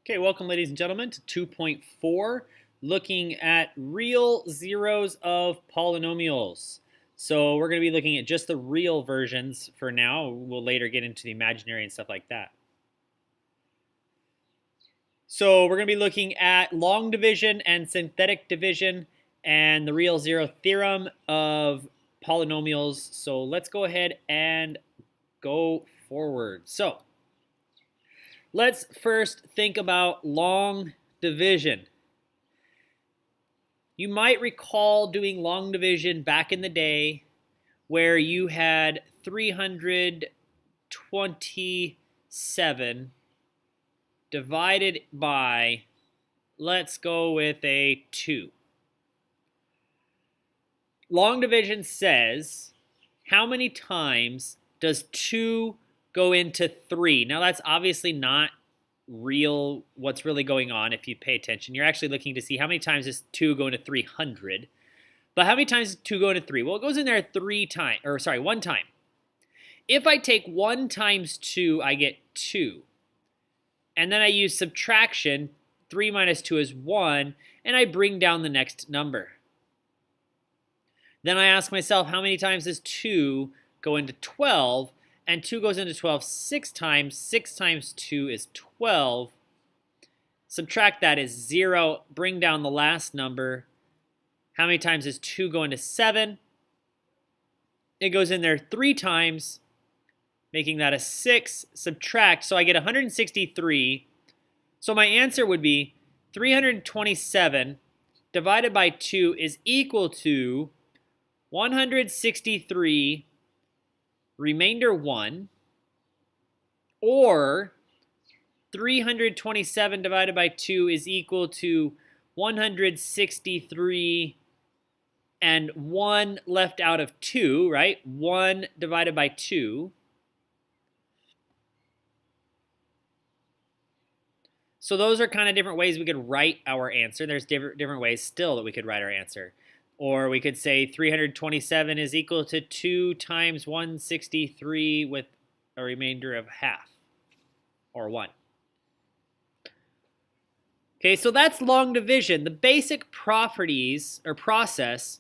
Okay, welcome ladies and gentlemen to 2.4, looking at real zeros of polynomials. So we're going to be looking at just the real versions for now. We'll later get into the imaginary and stuff like that. So we're going to be looking at long division and synthetic division and the real zero theorem of polynomials. So let's go ahead and go forward. So let's first think about long division. You might recall doing long division back in the day where you had 327 divided by, let's go with a 2. Long division says, how many times does 2 go into 3? Now that's obviously not real, what's really going on if you pay attention. You're actually looking to see how many times does 2 go into 300. But how many times does 2 go into 3? Well, it goes in there one time. If I take 1 times 2, I get 2. And then I use subtraction, 3 minus 2 is 1, and I bring down the next number. Then I ask myself, how many times does 2 go into 12? And 2 goes into 12 6 times. 6 times 2 is 12. Subtract that is 0. Bring down the last number. How many times does 2 go into 7? It goes in there 3 times, making that a 6. Subtract, so I get 163. So my answer would be 327 divided by 2 is equal to 163 remainder 1, or 327 divided by 2 is equal to 163 and 1 left out of 2, right? 1 divided by 2. So those are kind of different ways we could write our answer. There's different ways still that we could write our answer. Or we could say 327 is equal to 2 times 163 with a remainder of half, or 1. Okay, so that's long division. The basic properties or process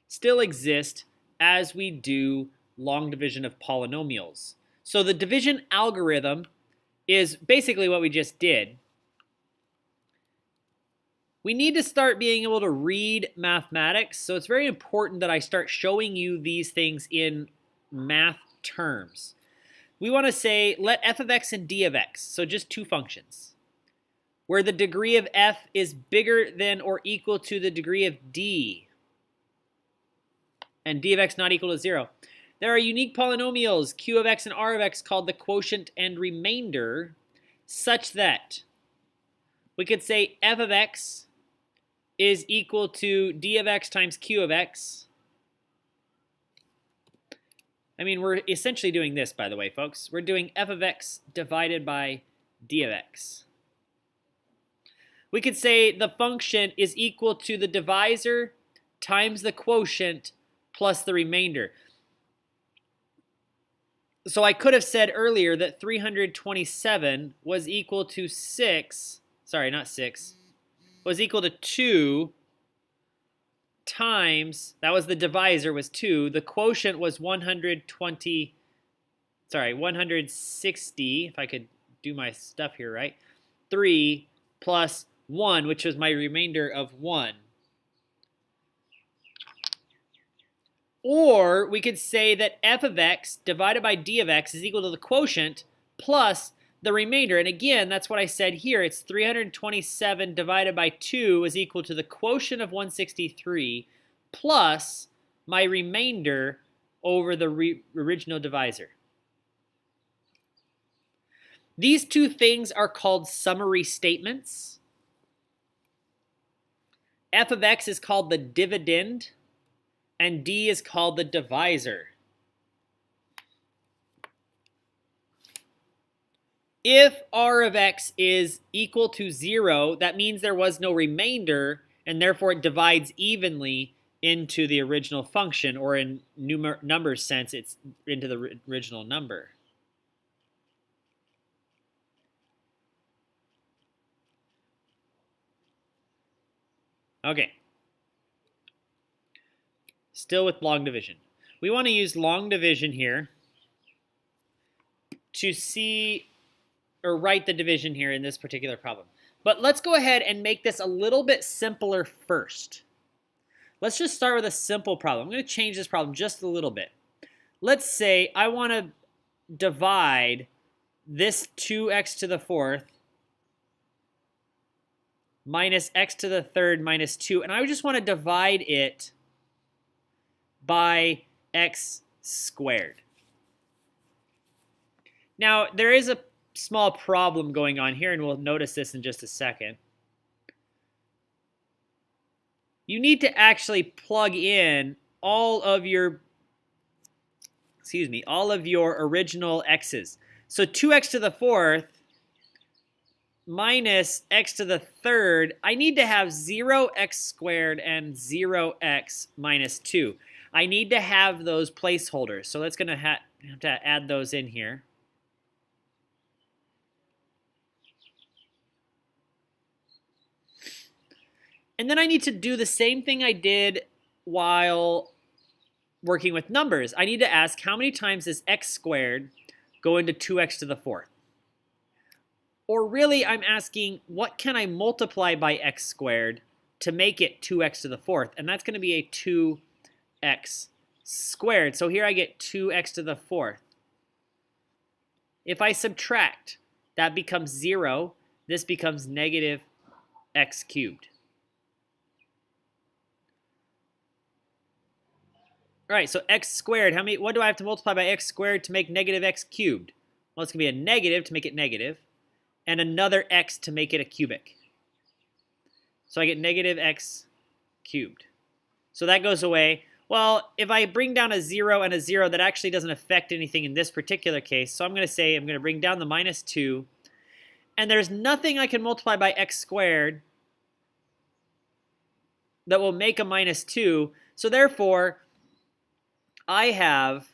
still exist as we do long division of polynomials. So the division algorithm is basically what we just did. We need to start being able to read mathematics, so it's very important that I start showing you these things in math terms. We want to say, let f of x and d of x, so just two functions, where the degree of f is bigger than or equal to the degree of d, and d of x not equal to 0. There are unique polynomials, q of x and r of x, called the quotient and remainder, such that we could say f of x is equal to d of x times q of x. I mean, we're essentially doing this, by the way, folks. We're doing f of x divided by d of x. We could say the function is equal to the divisor times the quotient plus the remainder. So I could have said earlier that 327 was equal to 6, sorry, not 6, was equal to 2 times, that was the divisor, was 2. The quotient was 160, if I could do my stuff here right, 3 plus 1, which was my remainder of 1. Or we could say that f of x divided by d of x is equal to the quotient plus the remainder. And again, that's what I said here. It's 327 divided by 2 is equal to the quotient of 163 plus my remainder over the original divisor. These two things are called summary statements. F of x is called the dividend, and d is called the divisor. If r of x is equal to 0, that means there was no remainder, and therefore it divides evenly into the original function, or in number sense, it's into the original number. Okay. Still with long division. We want to use long division here to see or write the division here in this particular problem. But let's go ahead and make this a little bit simpler first. Let's just start with a simple problem. I'm going to change this problem just a little bit. Let's say I want to divide this 2x to the fourth minus x to the third minus 2, and I just want to divide it by x squared. Now, there is a small problem going on here, and we'll notice this in just a second. You need to actually plug in all of your original x's. So 2x to the fourth minus x to the third, I need to have 0x squared and 0x minus 2. I need to have those placeholders. So let's have to add those in here. And then I need to do the same thing I did while working with numbers. I need to ask how many times does x squared go into 2x to the fourth? Or really, I'm asking what can I multiply by x squared to make it 2x to the fourth? And that's going to be a 2x squared. So here I get 2x to the fourth. If I subtract, that becomes 0. This becomes negative x cubed. All right, so x squared, what do I have to multiply by x squared to make negative x cubed? Well, it's going to be a negative to make it negative, and another x to make it a cubic. So I get negative x cubed. So that goes away. Well, if I bring down a 0 and a 0, that actually doesn't affect anything in this particular case. So I'm going to bring down the minus 2, and there's nothing I can multiply by x squared that will make a minus 2. So therefore, I have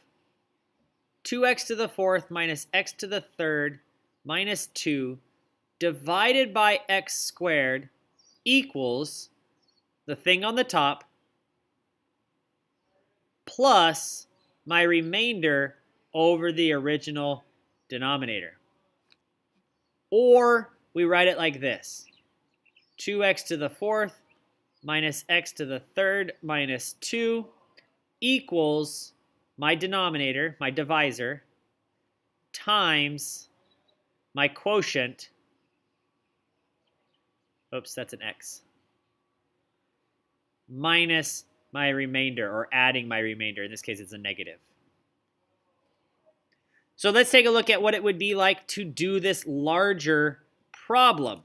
2x to the fourth minus x to the third minus 2 divided by x squared equals the thing on the top plus my remainder over the original denominator. Or we write it like this: 2x to the fourth minus x to the third minus 2 equals my denominator, my divisor, times my quotient. Oops, that's an x. Minus my remainder, or adding my remainder. In this case, it's a negative. So let's take a look at what it would be like to do this larger problem.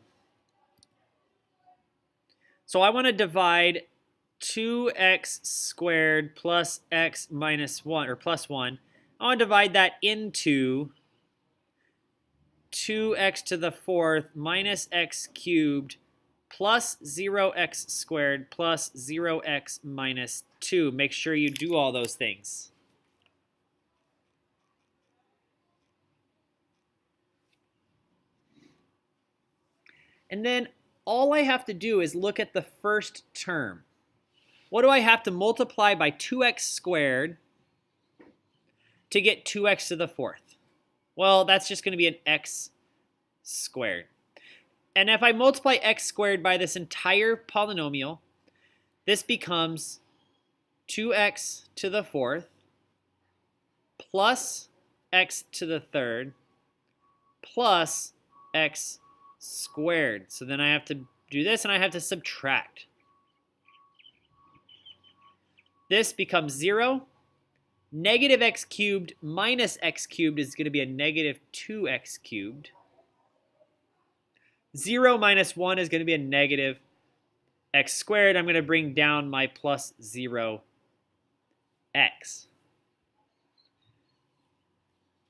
So I want to divide 2x squared plus x minus 1, or plus 1. I want to divide that into 2x to the fourth minus x cubed plus 0x squared plus 0x minus 2. Make sure you do all those things. And then all I have to do is look at the first term. What do I have to multiply by 2x squared to get 2x to the fourth? Well, that's just going to be an x squared. And if I multiply x squared by this entire polynomial, this becomes 2x to the fourth plus x to the third plus x squared. So then I have to do this, and I have to subtract. This becomes 0. Negative x cubed minus x cubed is going to be a negative 2x cubed. 0 minus 1 is going to be a negative x squared. I'm going to bring down my plus 0x.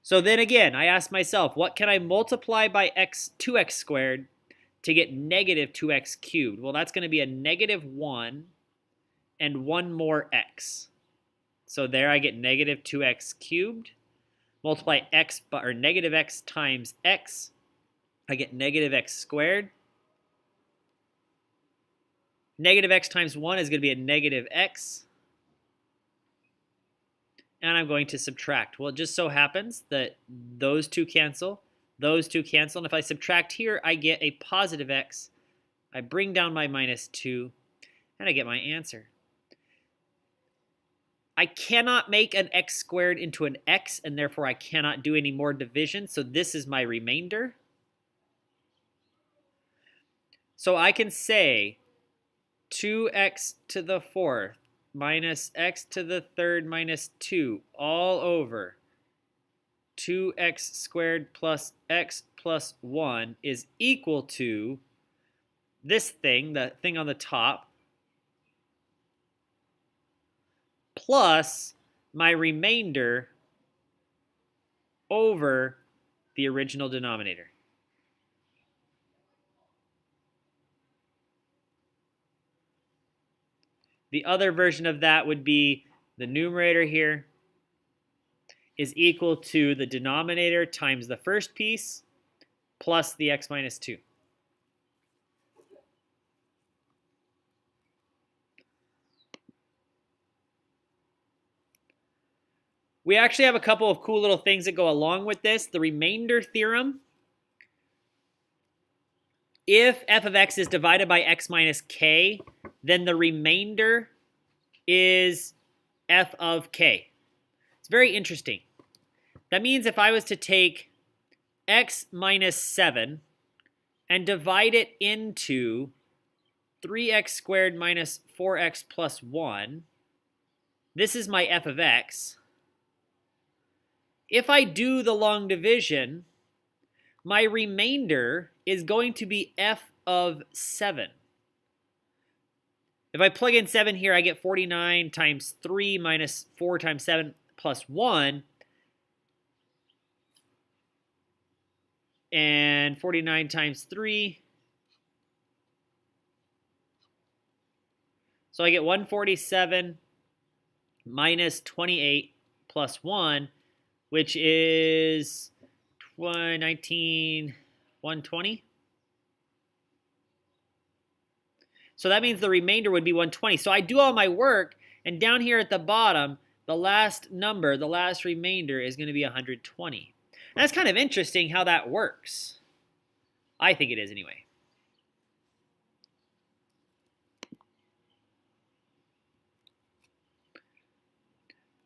So then again, I ask myself, what can I multiply by 2x squared to get negative 2x cubed? Well, that's going to be a negative 1 and 1 more x. So there I get negative 2x cubed. Multiply x, or negative x times x. I get negative x squared. Negative x times 1 is going to be a negative x. And I'm going to subtract. Well, it just so happens that those two cancel. Those two cancel. And if I subtract here, I get a positive x. I bring down my minus 2, and I get my answer. I cannot make an x squared into an x, and therefore I cannot do any more division. So this is my remainder. So I can say 2x to the 4th minus x to the 3rd minus 2 all over 2x squared plus x plus 1 is equal to this thing, the thing on the top, plus my remainder over the original denominator. The other version of that would be the numerator here is equal to the denominator times the first piece plus the x minus 2. We actually have a couple of cool little things that go along with this. The remainder theorem. If f of x is divided by x minus k, then the remainder is f of k. It's very interesting. That means if I was to take x minus 7 and divide it into 3x squared minus 4x plus 1, this is my f of x. If I do the long division, my remainder is going to be f of 7. If I plug in 7 here, I get 49 times 3 minus 4 times 7 plus 1. And 49 times 3. So I get 147 minus 28 plus 1, which is 120. So that means the remainder would be 120. So I do all my work, and down here at the bottom, the last number, the last remainder, is going to be 120. And that's kind of interesting how that works. I think it is anyway.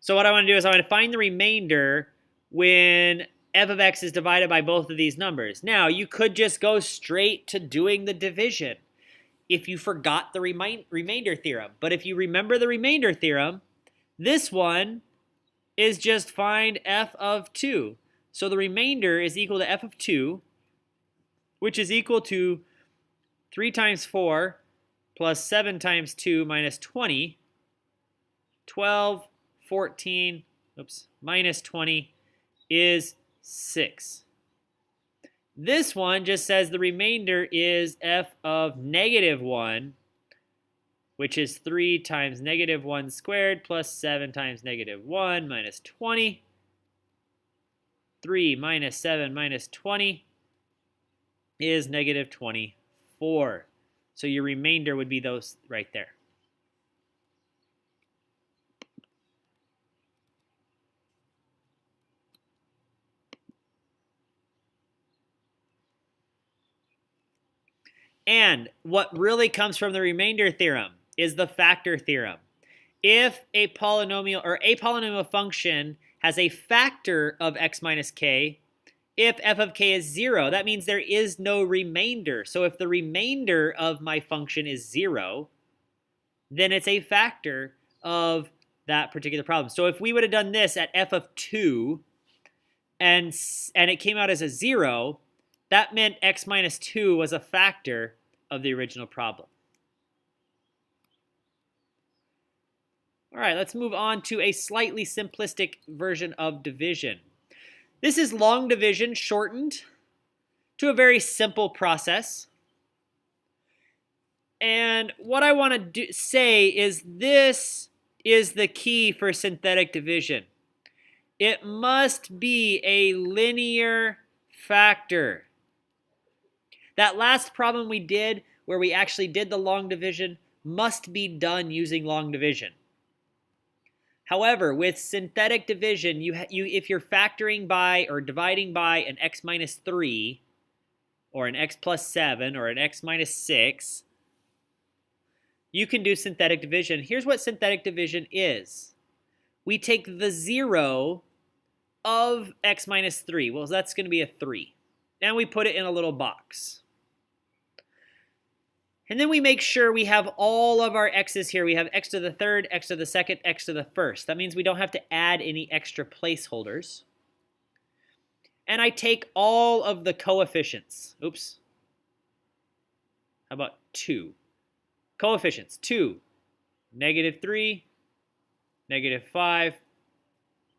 So what I want to do is I want to find the remainder when f of x is divided by both of these numbers. Now, you could just go straight to doing the division if you forgot the remainder theorem. But if you remember the remainder theorem, this one is just find f of 2. So the remainder is equal to f of 2, which is equal to 3 times 4 plus 7 times 2 minus 20. 12, 14, minus 20 is 6. This one just says the remainder is f of negative 1, which is 3 times negative 1 squared plus 7 times negative 1 minus 20. 3 minus 7 minus 20 is negative 24. So your remainder would be those right there. And what really comes from the remainder theorem is the factor theorem. If a polynomial or a polynomial function has a factor of x minus k, if f of k is 0, that means there is no remainder. So if the remainder of my function is 0, then it's a factor of that particular problem. So if we would have done this at f of 2 and it came out as a 0, that meant x minus 2 was a factor of the original problem. All right, let's move on to a slightly simplistic version of division. This is long division shortened to a very simple process. And what I want to say is this is the key for synthetic division. It must be a linear factor. That last problem we did, where we actually did the long division, must be done using long division. However, with synthetic division, if you're factoring by or dividing by an x minus 3, or an x plus 7, or an x minus 6, you can do synthetic division. Here's what synthetic division is. We take the 0 of x minus 3. Well, that's going to be a 3. And we put it in a little box. And then we make sure we have all of our x's here. We have x to the third, x to the second, x to the first. That means we don't have to add any extra placeholders. And I take all of the coefficients. Oops. How about 2? Coefficients. 2, -3, -5,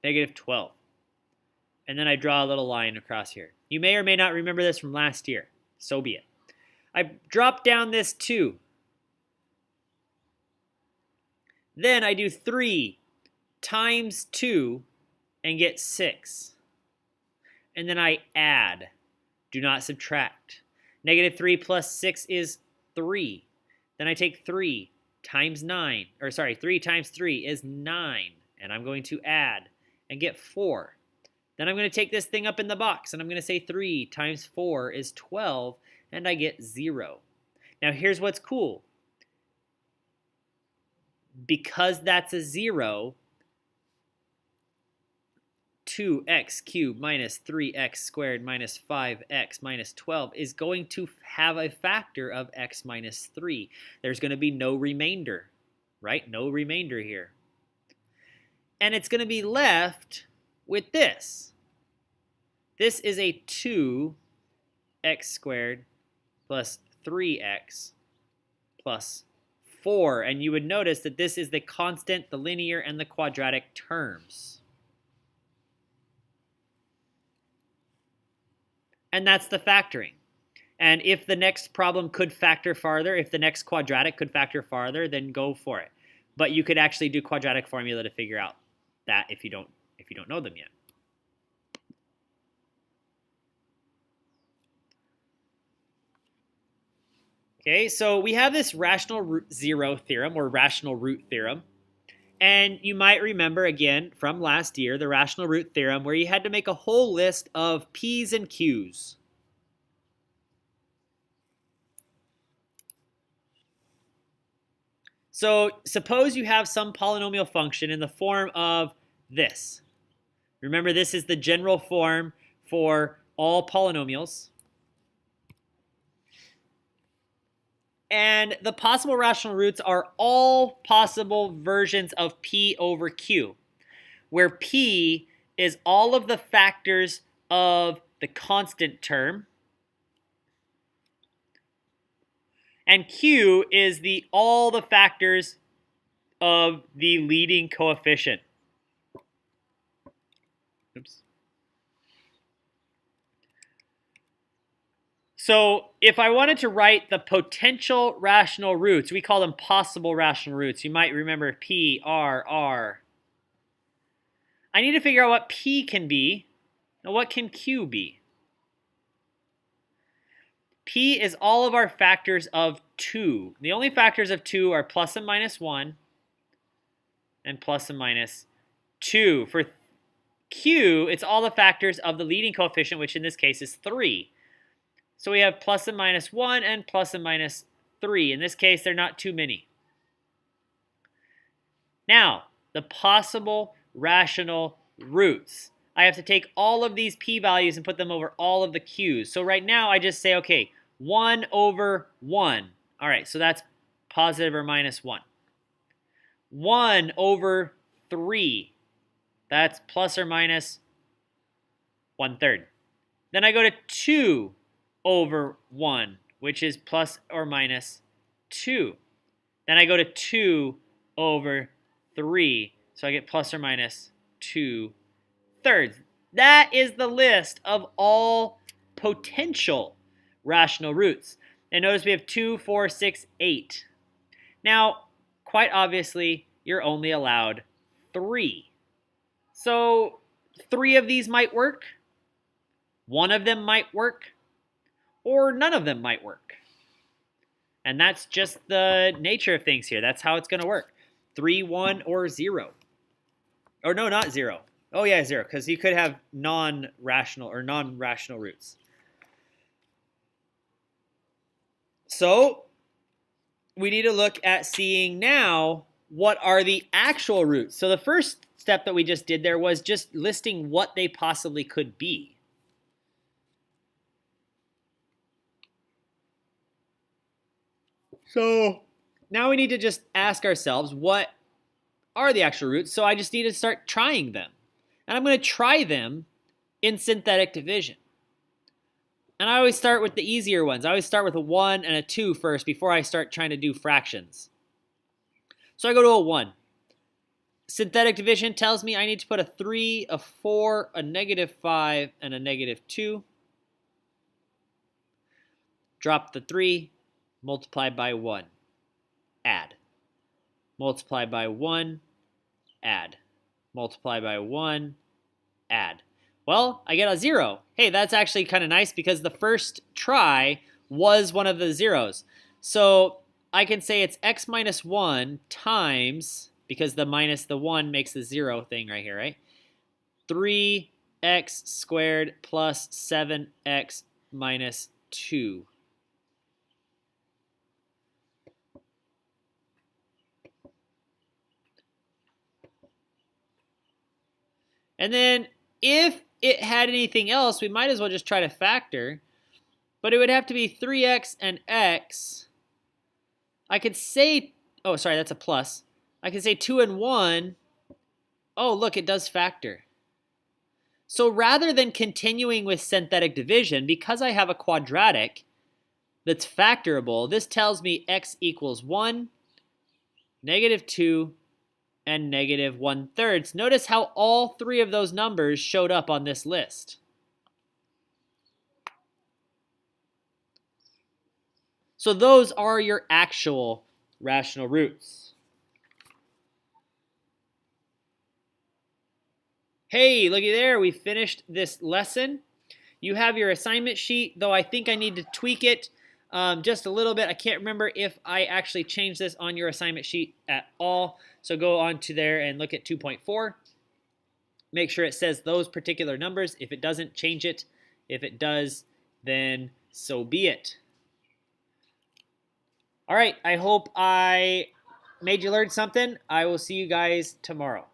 -12. And then I draw a little line across here. You may or may not remember this from last year. So be it. I drop down this 2. Then I do 3 times 2 and get 6. And then I add. Do not subtract. -3 plus 6 is 3. Then I take 3 times 9. 3 times 3 is 9. And I'm going to add and get 4. Then I'm going to take this thing up in the box, and I'm going to say 3 times 4 is 12. And I get 0. Now here's what's cool. Because that's a 0, 2x cubed minus 3x squared minus 5x minus 12 is going to have a factor of x minus 3. There's going to be no remainder, right? No remainder here. And it's going to be left with this. This is a 2x squared plus 3x plus 4. And you would notice that this is the constant, the linear, and the quadratic terms. And that's the factoring. And if the next problem could factor farther, if the next quadratic could factor farther, then go for it. But you could actually do quadratic formula to figure out that if you don't know them yet. Okay, so we have this rational root zero theorem, or rational root theorem. And you might remember, again, from last year, the rational root theorem, where you had to make a whole list of P's and Q's. So suppose you have some polynomial function in the form of this. Remember, this is the general form for all polynomials. And the possible rational roots are all possible versions of P over Q, where P is all of the factors of the constant term, and Q is all the factors of the leading coefficient. Oops. So if I wanted to write the potential rational roots, we call them possible rational roots. You might remember P, R, R. I need to figure out what P can be. Now what can Q be? P is all of our factors of 2. The only factors of 2 are plus and minus 1 and plus and minus 2. For Q, it's all the factors of the leading coefficient, which in this case is 3. So we have plus and minus 1 and plus and minus 3. In this case, they're not too many. Now, the possible rational roots. I have to take all of these p-values and put them over all of the q's. So right now, I just say, okay, 1 over 1. All right, so that's positive or minus 1. 1 over 3. That's plus or minus 1/3. Then I go to 2 over 1, which is plus or minus 2. Then I go to 2 over 3, so I get plus or minus 2/3. That is the list of all potential rational roots. And notice we have 2, 4, 6, 8. Now, quite obviously, you're only allowed 3. So 3 of these might work. 1 of them might work. Or none of them might work. And that's just the nature of things here. That's how it's going to work. 3, 1, or 0. Or no, not 0. Oh, yeah, 0, because you could have non-rational roots. So we need to look at seeing now what are the actual roots. So the first step that we just did there was just listing what they possibly could be. So now we need to just ask ourselves, what are the actual roots? So I just need to start trying them. And I'm going to try them in synthetic division. And I always start with the easier ones. I always start with a 1 and a 2 first before I start trying to do fractions. So I go to a 1. Synthetic division tells me I need to put a 3, a 4, a -5, and a -2. Drop the 3, multiply by 1, add. Multiply by 1, add. Multiply by 1, add. Well, I get a 0. Hey, that's actually kind of nice because the first try was one of the zeros. So I can say it's x minus 1 times, because the minus the 1 makes the 0 thing right here, right? 3x squared plus 7x minus 2. And then if it had anything else, we might as well just try to factor. But it would have to be 3x and x. I could say, oh, sorry, that's a plus. I could say 2 and 1. Oh, look, it does factor. So rather than continuing with synthetic division, because I have a quadratic that's factorable, this tells me x equals 1, -2, and -1/3. Notice how all three of those numbers showed up on this list. So those are your actual rational roots. Hey, looky there, we finished this lesson. You have your assignment sheet, though I think I need to tweak it just a little bit. I can't remember if I actually changed this on your assignment sheet at all. So go on to there and look at 2.4. Make sure it says those particular numbers. If it doesn't, change it. If it does, then so be it. All right, I hope I made you learn something. I will see you guys tomorrow.